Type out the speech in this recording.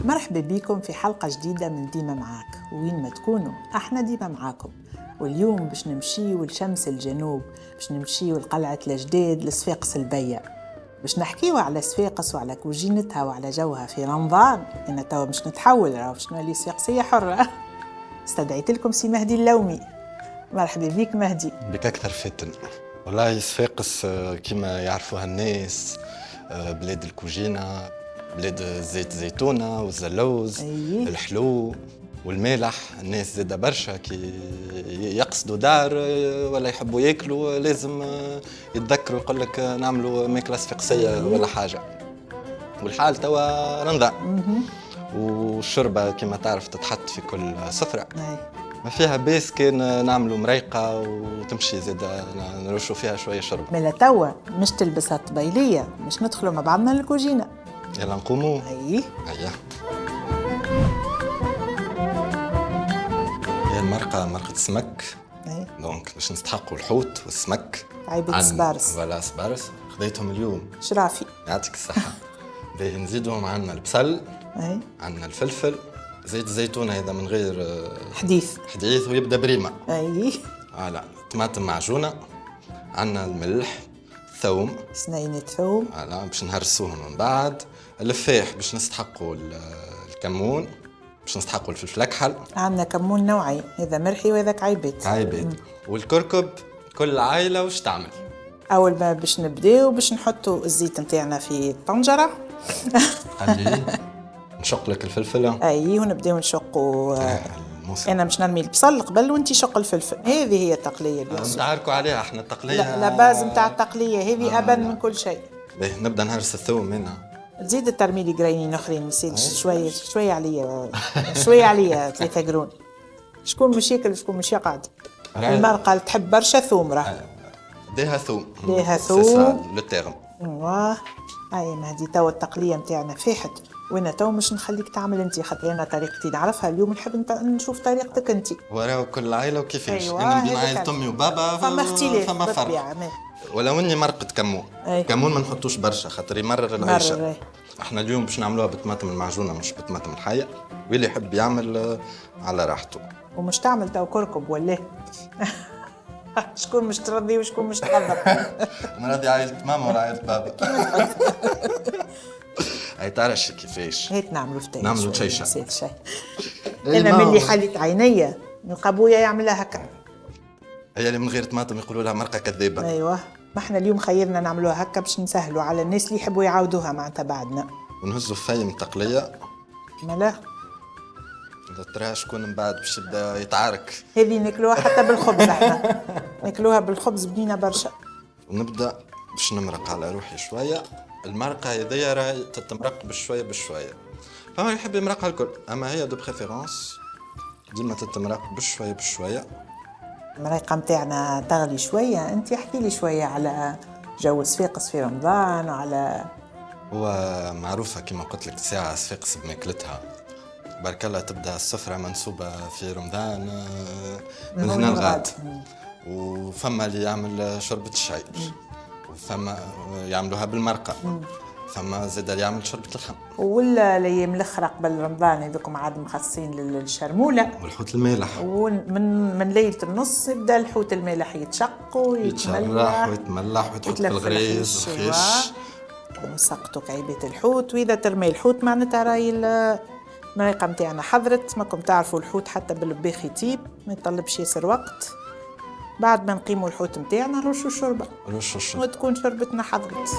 مرحبا بكم في حلقة جديدة من ديما معاك، وين ما تكونوا احنا ديما معاكم. واليوم باش نمشيو لشمس الجنوب، باش نمشيو لقلعة الأجداد لصفاقس البيا، باش نحكيو على صفاقس وعلى كوجينتها وعلى جوها في رمضان. انا توا باش نتحول باش نولي صفاقسية حرة. استدعيت لكم سي مهدي اللومي. مرحبا بك مهدي. بك أكثر فتن. والله صفاقس كما يعرفوها الناس بلاد الكوجينة، بلاد الزيت زيتونة والزلوز. الحلو والمالح. الناس زادة برشا كي يقصدوا دار ولا يحبوا ياكلوا لازم يتذكروا يقول لك نعملوا ماكلة صفاقسية ولا حاجة. والحال توا رمضان والشربة كما تعرف تتحط في كل سفرة. ما فيها بيس كان نعملوا مريقة وتمشي زادة نرشوا فيها شوية شرب. ملا توا مش تلبسها طبيلية، مش ندخلوا مع بعضنا للكوجينة. يلا نقوموا. هيا هي المرقة مرقة سمك. دونك باش نستحقوا الحوت والسمك. عيبة سبارس. ولا سبارس خذيتهم اليوم. شرافي. يعطيك الصحة. باهي نزيدهم عندنا البصل. عندنا الفلفل، زيت الزيتون هذا من غير حديث ويبدا بريمة. فوالا طماطم معجونة. عندنا الملح، ثوم، سنينة ثوم. فوالا باش نهرسوهم من بعد. اللفاح باش نستحقوا الكمون، باش نستحقوا الفلفل الأكحل. عندنا كمون نوعي، هذا مرحي وهذاك عيبات. والكركب كل عائلة وش تعمل. أول ما باش نبداو باش نحطوا الزيت نتاعنا في الطنجرة. نشق لك الفلفل. ونبداو نشقوا. أنا مش نرمي البصل قبل وانتي شق الفلفل. هذه هي التقلية اللي نتعاركوا عليها احنا التقلية. لا باز متاع التقلية هذه أبن من كل شيء. باهي نبدا نهرس الثوم هنا. تزيد الترميلي قرينين اخرين نسيت شويه عليا شويه عليا 3 قرون. شكون مش ياكل وشكون مش يقعد. المرقه تحب برشا ثوم راه. ديها ثوم. لو تيرم. اي مهدي توا التقليه نتاعنا فاحت، وانا توا مش نخليك تعمل انت خاطر انا طريقتي نعرفها. اليوم نحب نشوف طريقتك انت. وراه كل عائله وكيفاش. انا بين عائله امي وبابا فما اختلاف. فما فرق. ولو اني مرقه كمون. كمون ما نحطوش برشا خاطر يمرر العيشه. احنا اليوم باش نعملوها بالطماطم المعجونه مش بالطماطم الحيه، واللي يحب يعمل على راحته. ومش تعمل تو كركب ولا شكون مش ترضي وشكون مش تغضب. نرضي عائله ماما ولا عائله بابا. هاي تعرفش كيفاش. هيك نعملوا فتاي. نعملوا شيشه. انا من اللي حالت عينيا نلقى بويا يعملها هكا. هي اللي من غير طماطم يقولوا لها مرقه كذابه. ايوه ما احنا اليوم خيرنا نعملوها هكا باش نسهلوا على الناس اللي يحبوا يعاودوها معناتها بعدنا. ونهزوا فيم تقليه. ملا ترى شكون من بعد باش يبدا يتعارك. هذه ناكلوها حتى بالخبز احنا ناكلوها بالخبز بنينه برشا. ونبدا باش نمرق على روحي شويه. المرقه هذيا راهي تتمرق بشويه بشويه، فما يحب يمرقها الكل، اما هي دو بريفيرونس ديما تتمرق بشويه بشويه. المريقه نتاعنا تغلي شويه. انت احكي لي شويه على جو صفاقس في رمضان وعلى. هو معروفه كما قلت لك ساعه صفاقس بماكلتها. بارك الله تبدا السفره منسوبه في رمضان من هنا لغاد. وفما اللي يعمل شوربه الشاي، وفما يعملوها بالمرقه، فما زاد اللي يعمل شوربه اللحم. ولا الايام الاخرى قبل رمضان هذوكم عاد مخصصين للشرموله والحوت المالح. ومن ليله النص يبدا الحوت المالح يتشق ويتملح ويتحط في الغريز والخيش ونسقطوا كعيبات الحوت. واذا ترمي الحوت معناتها راهي المريقه نتاعنا حضرت. ماكم تعرفوا الحوت حتى بالباخ يطيب ما يطلبش ياسر وقت. بعد ما نقيموا الحوت نتاعنا نرشوا الشوربه وتكون شربتنا حضرت.